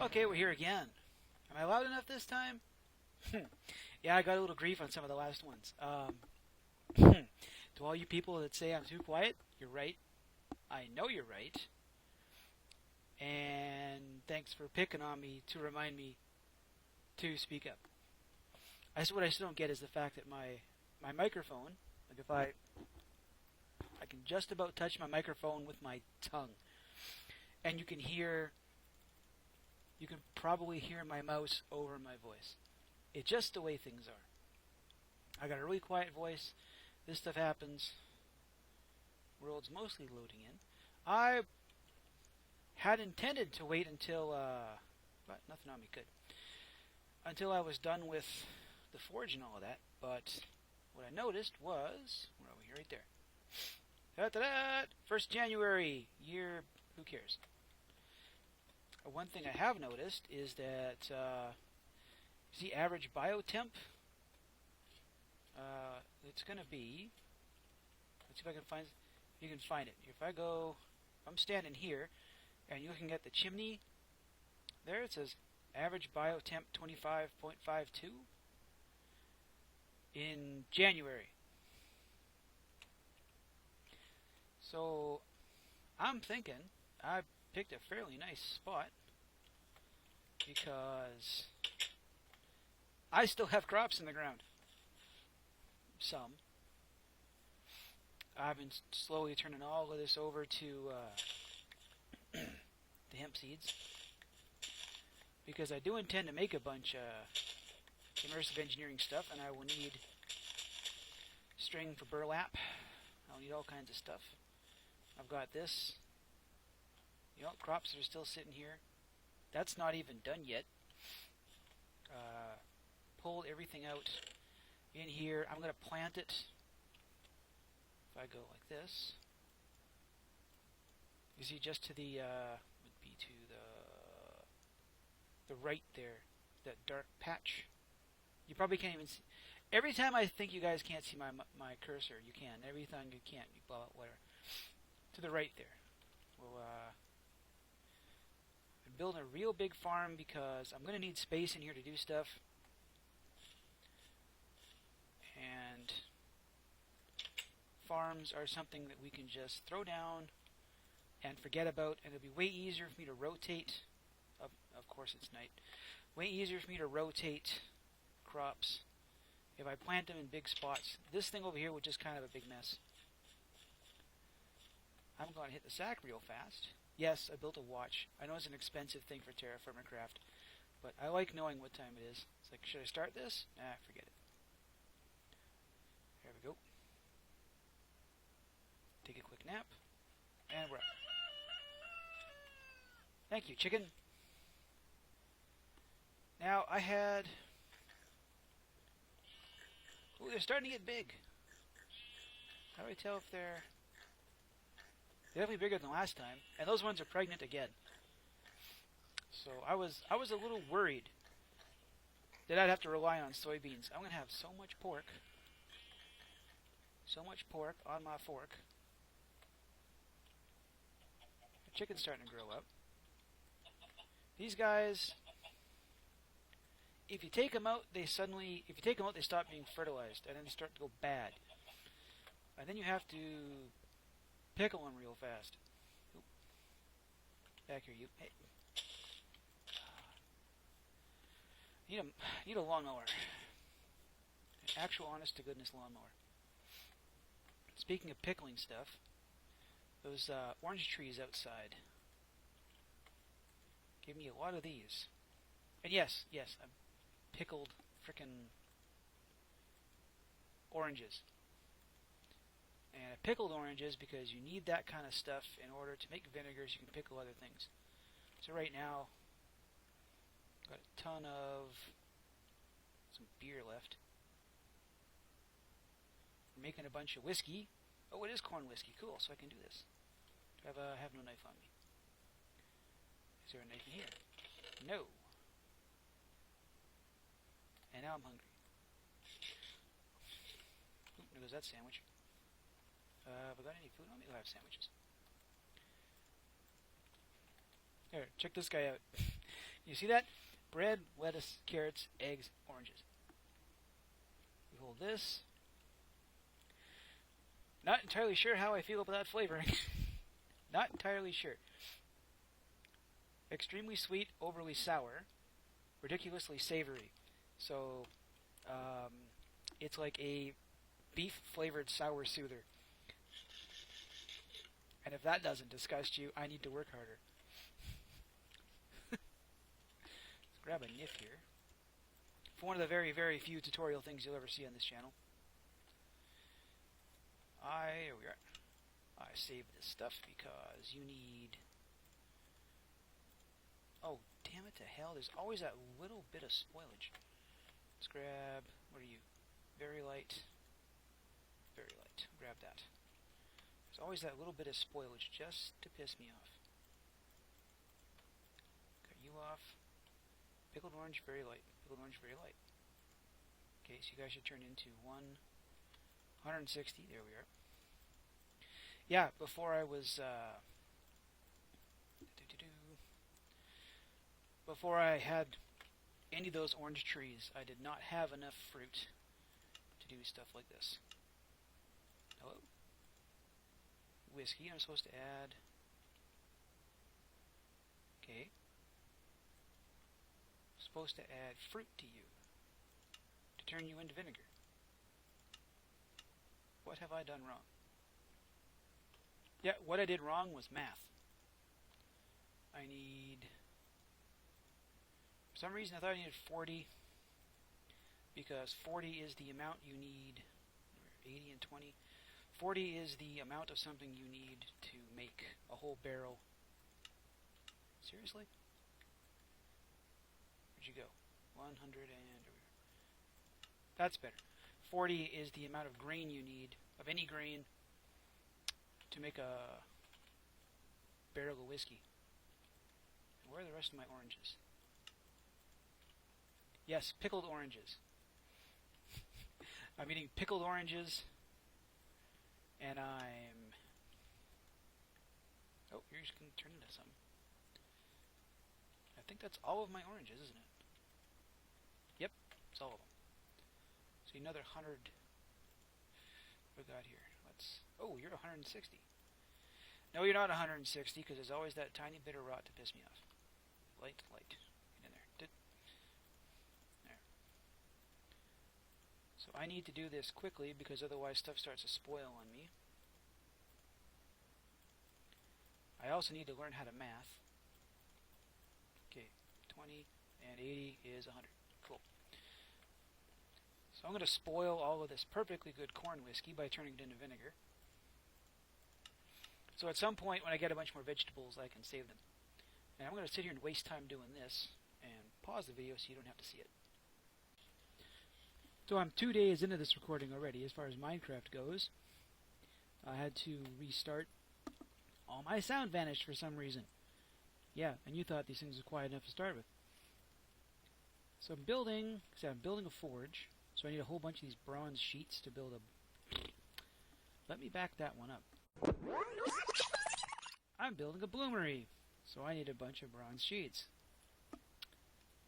Okay, we're here again. Am I loud enough this time? Yeah, I got a little grief on some of the last ones. To all you people that say I'm too quiet, you're right. I know you're right. And thanks for picking on me to remind me to speak up. What I still don't get is the fact that my microphone, like if I can just about touch my microphone with my tongue, and you can probably hear my mouse over my voice. It's just the way things are. I got a really quiet voice. This stuff happens. World's mostly loading in. I had intended to wait until, but nothing on me good, until I was done with the forge and all of that, but what I noticed was, where are we, right there. Da-da-da! 1st January, year, who cares? One thing I have noticed is that, the average biotemp, it's going to be, let's see if I can find, you can find it. If I'm standing here, and you're looking at the chimney, there it says average biotemp 25.52 in January. So I'm thinking I picked a fairly nice spot because I still have crops in the ground. Some. I've been slowly turning all of this over to the hemp seeds because I do intend to make a bunch of immersive engineering stuff, and I will need string for burlap. I'll need all kinds of stuff. I've got this. Crops that are still sitting here. That's not even done yet. Pulled everything out in here. I'm going to plant it. If I go like this, you see just to the would be to the right there, that dark patch. You probably can't even see. Every time I think you guys can't see my cursor, you can. Every time you can't, you blow out whatever. To the right there. Well, I'm building a real big farm because I'm going to need space in here to do stuff. And farms are something that we can just throw down and forget about, and it'll be way easier for me to rotate. Of course, it's night. Way easier for me to rotate crops if I plant them in big spots. This thing over here was just kind of a big mess. I'm going to hit the sack real fast. Yes, I built a watch. I know it's an expensive thing for Terrafirmacraft, but I like knowing what time it is. It's like, should I start this? Nah, forget it. There we go. Take a quick nap, and we're up. Thank you, chicken. Now, I had... Ooh, they're starting to get big. How do I tell if they're... They're definitely bigger than last time, and those ones are pregnant again. So I was a little worried that I'd have to rely on soybeans. I'm going to have so much pork on my fork. The chicken's starting to grow up. These guys, if you take them out, they stop being fertilized, and then they start to go bad. And then you have to pickle them real fast. Oop. Back here, you. Hey. Need a lawnmower. An actual honest-to-goodness lawnmower. Speaking of pickling stuff, those orange trees outside gave me a lot of these. And yes, I pickled frickin' oranges. And I pickled oranges because you need that kind of stuff in order to make vinegars. You can pickle other things. So right now, got a ton of some beer left. We're making a bunch of whiskey. Oh, it is corn whiskey. Cool, so I can do this. I have no knife on me. Is there a knife in here? No. And now I'm hungry. Oop, there goes that sandwich. Have I got any food on me? Oh, I have sandwiches. Here, check this guy out. You see that? Bread, lettuce, carrots, eggs, oranges. We hold this. Not entirely sure how I feel about that flavoring. Not entirely sure. Extremely sweet, overly sour, ridiculously savory. So, it's like a beef-flavored sour soother. And if that doesn't disgust you, I need to work harder. Let's grab a nif here. For one of the very, very few tutorial things you'll ever see on this channel. Here we are. I saved this stuff because you need... Oh, damn it to hell. There's always that little bit of spoilage. Let's grab... What are you? Very light. Very light. Grab that. There's always that little bit of spoilage just to piss me off. Cut you off. Pickled orange, very light. Pickled orange, very light. Okay, so you guys should turn into 160. There we are. Yeah, before I was... Before I had any of those orange trees, I did not have enough fruit to do stuff like this. Hello? Whiskey, I'm supposed to add... Okay. I'm supposed to add fruit to you to turn you into vinegar. What have I done wrong? Yeah, what I did wrong was math. I need... For some reason I thought I needed 40, because 40 is the amount you need, 80 and 20. 40 is the amount of something you need to make a whole barrel. Seriously? Where'd you go? 100 and... That's better. 40 is the amount of grain you need, of any grain, to make a barrel of whiskey. And where are the rest of my oranges? Yes, pickled oranges. I'm eating pickled oranges, and I'm... Oh, you're just going to turn into some. I think that's all of my oranges, isn't it? Yep, it's all of them. So another 100... What we got here? Let's... Oh, you're 160. No, you're not 160, because there's always that tiny bit of rot to piss me off. Light, light. Get in there. There. So I need to do this quickly, because otherwise stuff starts to spoil on me. I also need to learn how to math. Okay, 20 and 80 is 100. Cool. So I'm going to spoil all of this perfectly good corn whiskey by turning it into vinegar. So at some point when I get a bunch more vegetables, I can save them. And I'm going to sit here and waste time doing this, and pause the video so you don't have to see it. So I'm 2 days into this recording already as far as Minecraft goes. I had to restart. All my sound vanished for some reason. Yeah, and you thought these things were quiet enough to start with. So I'm building a forge, so I need a whole bunch of these bronze sheets to build a... Let me back that one up. I'm building a bloomery, so I need a bunch of bronze sheets.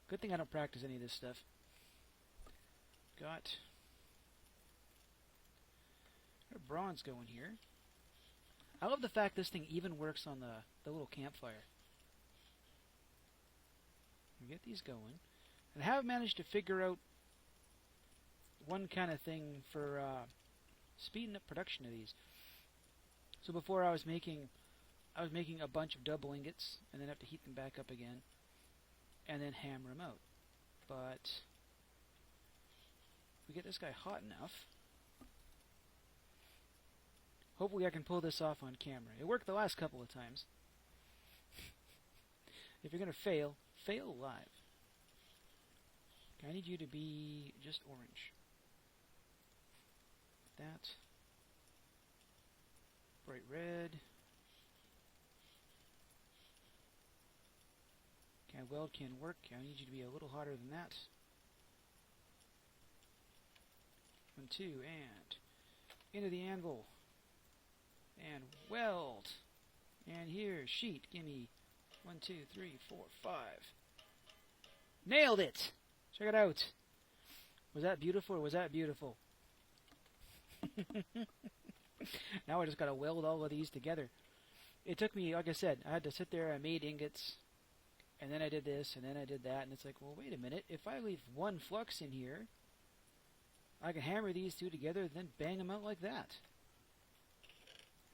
Good thing I don't practice any of this stuff. Got bronze going here. I love the fact this thing even works on the little campfire. We get these going. And I have managed to figure out one kind of thing for speeding up production of these. So before I was making a bunch of double ingots, and then have to heat them back up again, and then hammer them out. But if we get this guy hot enough, hopefully I can pull this off on camera. It worked the last couple of times. If you're going to fail, fail live. I need you to be just orange. That. Bright red. Can weld, can work. I need you to be a little hotter than that. 1, 2, and into the anvil. And weld. And here, sheet. Gimme 1, 2, 3, 4, 5. Nailed it! Check it out. Was that beautiful or was that beautiful? Now I just gotta weld all of these together. It took me, like I said, I had to sit there, I made ingots, and then I did this, and then I did that, and it's like, well, wait a minute, if I leave one flux in here, I can hammer these two together, then bang them out like that.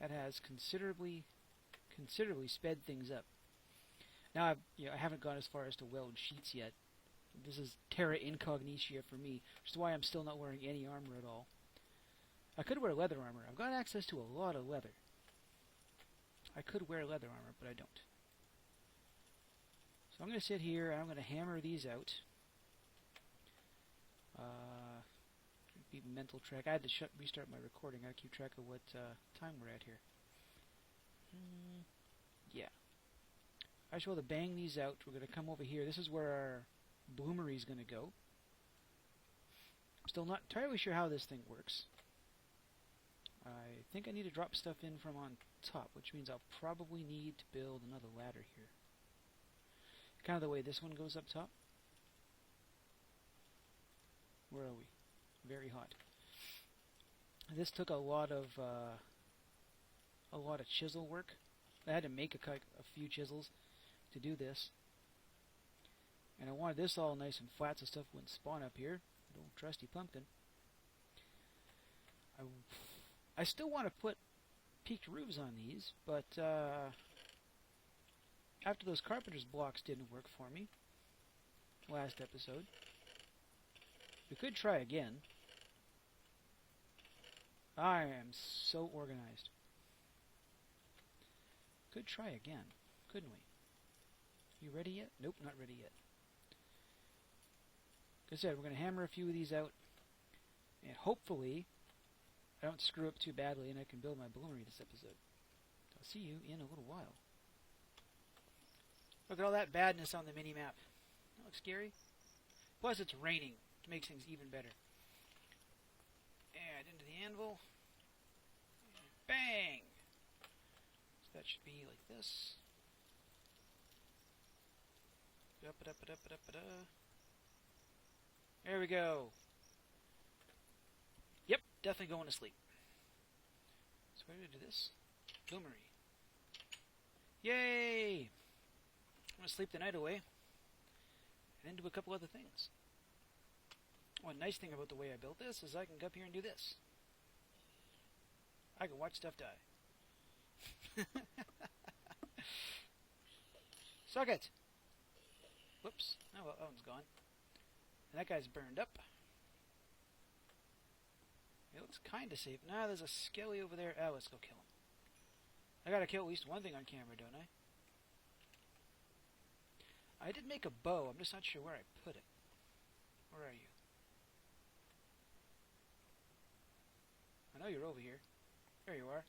That has considerably sped things up. Now, I haven't gone as far as to weld sheets yet. This is terra incognita for me, which is why I'm still not wearing any armor at all. I could wear leather armor. I've got access to a lot of leather. I could wear leather armor, but I don't. So I'm going to sit here and I'm going to hammer these out. Be mental track. I had to restart my recording. I got to keep track of what time we're at here. Yeah. I should be able to bang these out. We're going to come over here. This is where our Bloomery is going to go. I'm still not entirely sure how this thing works. I think I need to drop stuff in from on top, which means I'll probably need to build another ladder here. Kind of the way this one goes up top. Where are we? Very hot. This took a lot of chisel work. I had to make a few chisels to do this. And I wanted this all nice and flat so stuff wouldn't spawn up here. An old trusty pumpkin. I still want to put peaked roofs on these, but after those carpenter's blocks didn't work for me last episode, we could try again. I am so organized. Could try again, couldn't we? You ready yet? Nope, not ready yet. Like I said, we're going to hammer a few of these out, and hopefully I don't screw up too badly and I can build my Bloomery this episode. I'll see you in a little while. Look at all that badness on the mini-map. That looks scary. Plus it's raining, which makes things even better. Add into the anvil. And bang! So that should be like this. There we go. Yep, definitely going to sleep. So where do I do this? Bloomery. Yay! I'm going to sleep the night away. And then do a couple other things. One nice thing about the way I built this is I can go up here and do this. I can watch stuff die. Suck it! Whoops. Oh well, that one's gone. And that guy's burned up. It looks kinda safe. Nah, there's a skelly over there. Oh, let's go kill him. I gotta kill at least one thing on camera, don't I? I did make a bow. I'm just not sure where I put it. Where are you? I know you're over here. There you are.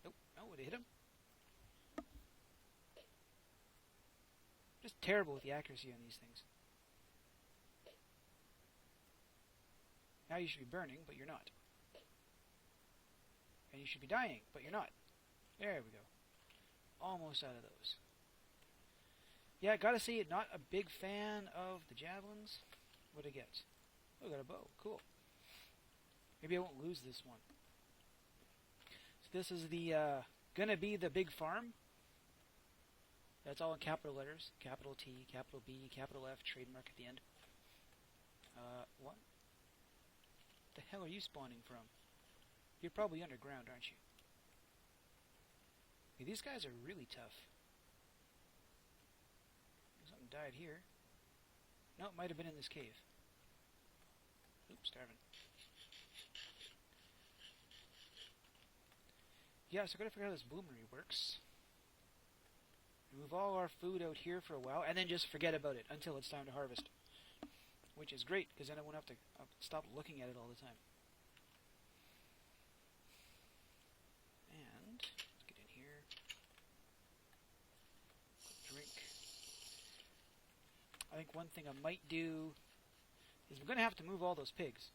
Nope. Oh, would it hit him? Just terrible with the accuracy on these things. Now you should be burning, but you're not. And you should be dying, but you're not. There we go. Almost out of those. Yeah, gotta say, not a big fan of the javelins. What'd I get? Oh, I got a bow. Cool. Maybe I won't lose this one. So this is the, gonna be the big farm. That's all in capital letters. Capital T, capital B, capital F, trademark at the end. What? The hell are you spawning from? You're probably underground, aren't you? Hey, these guys are really tough. Something died here. No, it might have been in this cave. Oops, starving. Yeah, so I gotta figure out how this Bloomery works. Move all our food out here for a while, and then just forget about it until it's time to harvest. Which is great, because then I won't have to stop looking at it all the time. And, let's get in here. Drink. I think one thing I might do is we're going to have to move all those pigs.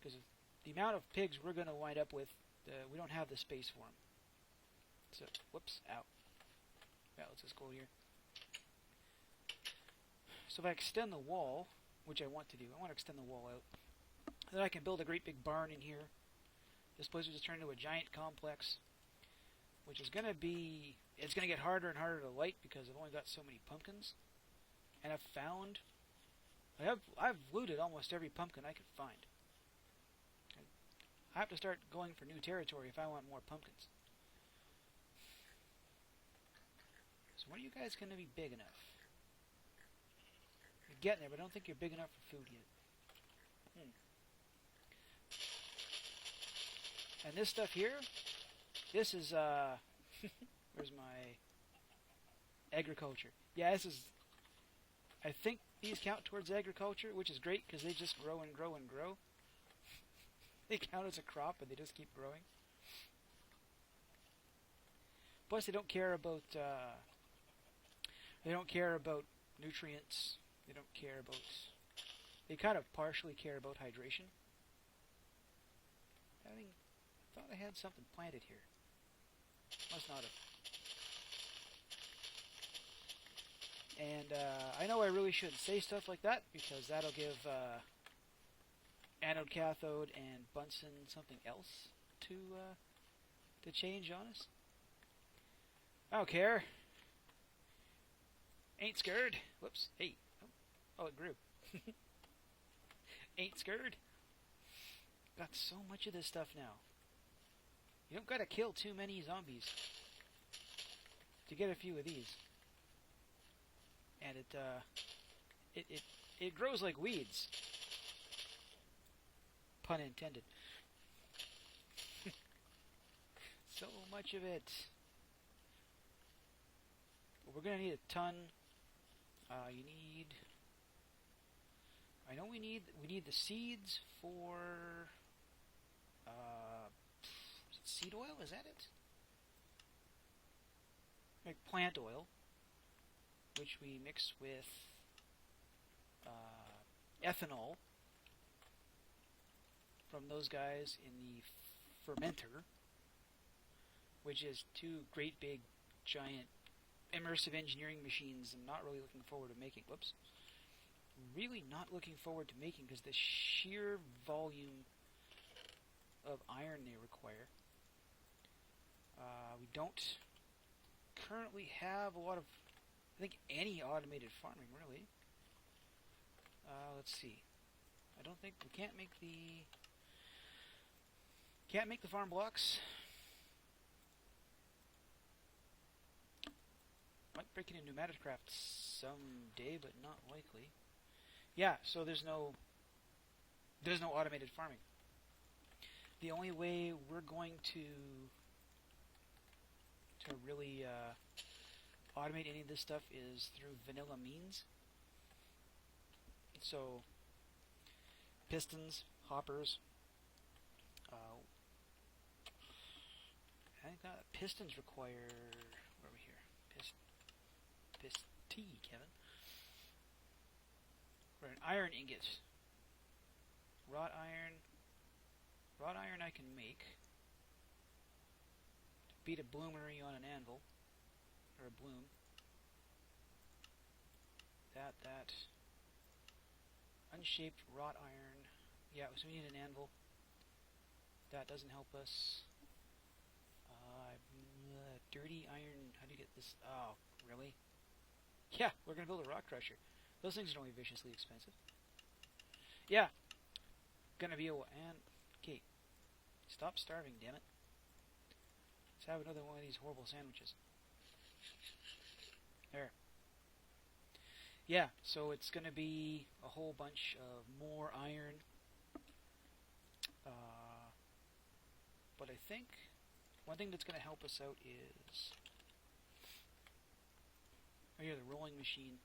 Because of the amount of pigs we're going to wind up with, we don't have the space for them. So, whoops, ow. Yeah, let's just go here. So if I extend the wall, which I want to do, I want to extend the wall out, then I can build a great big barn in here. This place will just turn into a giant complex, which is going to be, it's going to get harder and harder to light because I've only got so many pumpkins. And I've looted almost every pumpkin I could find. I have to start going for new territory if I want more pumpkins. So when are you guys going to be big enough? You're getting there, but I don't think you're big enough for food yet. And this stuff here, this is, where's my agriculture? Yeah, this is, I think these count towards agriculture, which is great because they just grow and grow and grow. They count as a crop, but they just keep growing. Plus, they don't care about nutrients. They don't care about. They kind of partially care about hydration. I thought I had something planted here. Must not have. And I know I really shouldn't say stuff like that because that'll give anode, cathode, and Bunsen something else to change on us. I don't care. Ain't scared. Whoops. Hey. Oh, it grew. Ain't scared. Got so much of this stuff now. You don't gotta kill too many zombies to get a few of these. And it grows like weeds. Pun intended. So much of it. But we're gonna need a ton. I know we need the seeds for. Is it seed oil? Is that it? Like plant oil, which we mix with ethanol from those guys in the fermenter, which is two great big giant immersive engineering machines I'm not really looking forward to making. Whoops. Really not looking forward to making because the sheer volume of iron they require. We don't currently have a lot of, I think, any automated farming, really. Let's see. I don't think we can't make the farm blocks. Might break into Pneumaticraft someday, but not likely. Yeah, so there's no automated farming. The only way we're going to really automate any of this stuff is through vanilla means. So pistons, hoppers. I think pistons require. Where are we here? Pist Kevin. For an iron ingot. Wrought iron. Wrought iron I can make. To beat a bloomery on an anvil. Or a bloom. That. Unshaped wrought iron. Yeah, so we need an anvil. That doesn't help us. Dirty iron. How do you get this? Oh, really? Yeah, we're going to build a rock crusher. Those things are only viciously expensive. Yeah. Gonna be okay. Stop starving, damn it. Let's have another one of these horrible sandwiches. There. Yeah, so it's gonna be a whole bunch of more iron. But I think one thing that's gonna help us out is the rolling machine.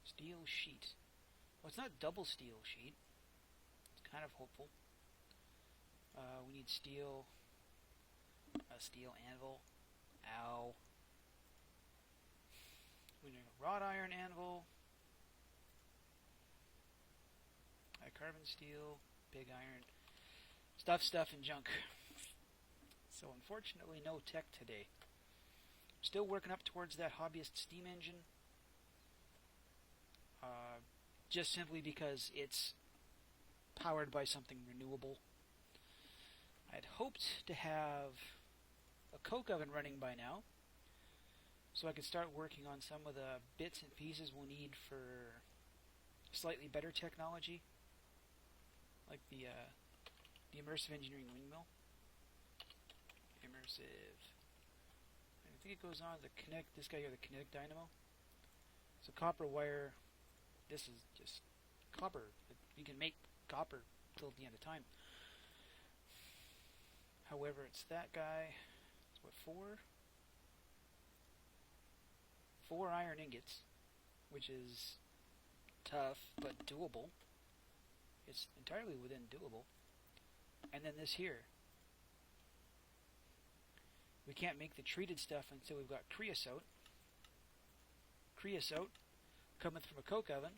Steel sheet. Well, it's not double steel sheet. It's kind of hopeful. We need steel. A steel anvil. Ow. We need a wrought iron anvil. A carbon steel. Big iron. Stuff, and junk. So unfortunately, no tech today. Still working up towards that hobbyist steam engine. Just simply because it's powered by something renewable. I'd hoped to have a coke oven running by now, so I could start working on some of the bits and pieces we'll need for slightly better technology, like the Immersive Engineering windmill. Immersive. I think it goes on to connect this guy here, the kinetic dynamo. So copper wire. This is just copper. You can make copper till the end of time. However, it's that guy. It's what, four iron ingots, which is tough but doable. It's entirely within doable. And then this here. We can't make the treated stuff until we've got creosote. Creosote coming from a coke oven.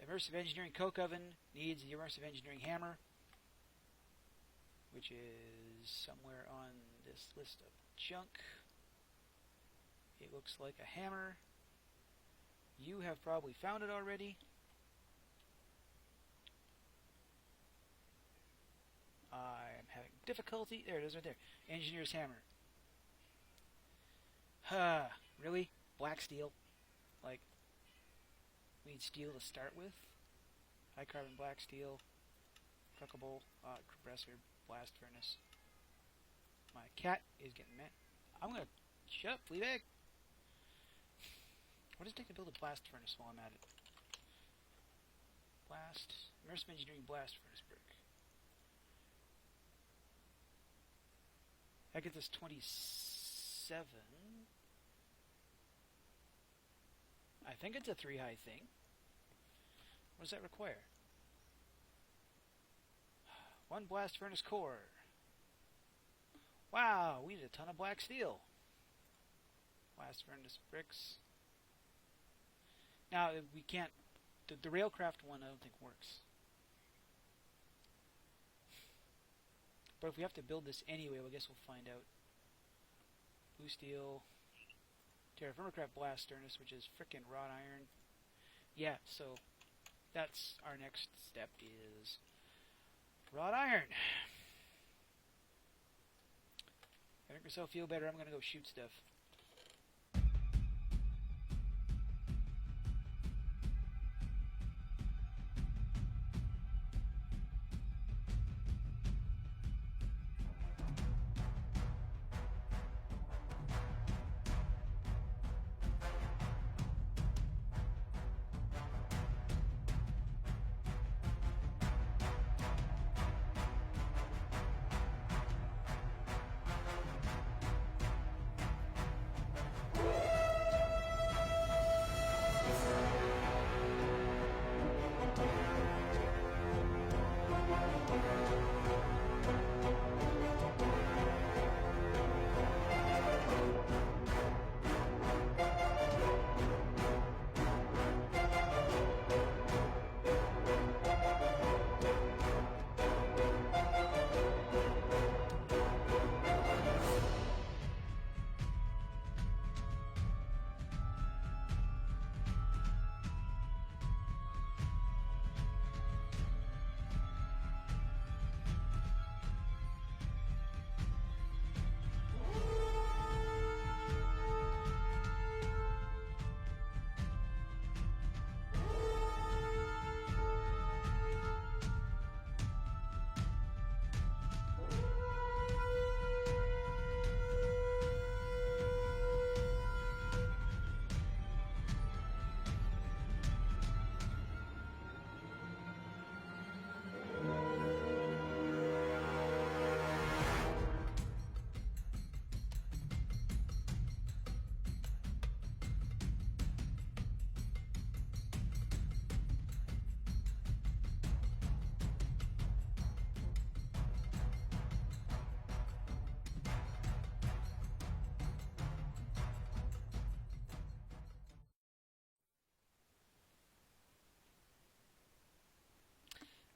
Immersive Engineering coke oven needs the Immersive Engineering hammer, which is somewhere on this list of junk. It looks like a hammer. You have probably found it already. I'm having difficulty. There it is right there. Engineer's hammer. Really? Black steel? Like, we need steel to start with? High carbon black steel. Truckable. Compressor. Blast furnace. My cat is getting mad. I'm gonna... Shut up, Fleabag! What does it take to build a blast furnace while I'm at it? Immersive Engineering blast furnace brick. I get this 27. I think it's a 3-high thing. What does that require? 1 blast furnace core. Wow, we need a ton of black steel. Blast furnace bricks. Now, we can't... The Railcraft one I don't think works. But if we have to build this anyway, I guess we'll find out. Blue steel. Terrafirmacraft blast furnace, which is frickin' wrought iron. Yeah, so that's our next step is wrought iron. I make myself feel better. I'm gonna go shoot stuff.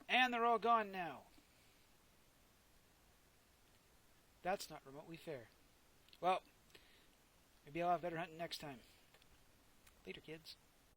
And they're all gone now. That's not remotely fair. Well, Maybe I'll have better hunting next time. Later, kids.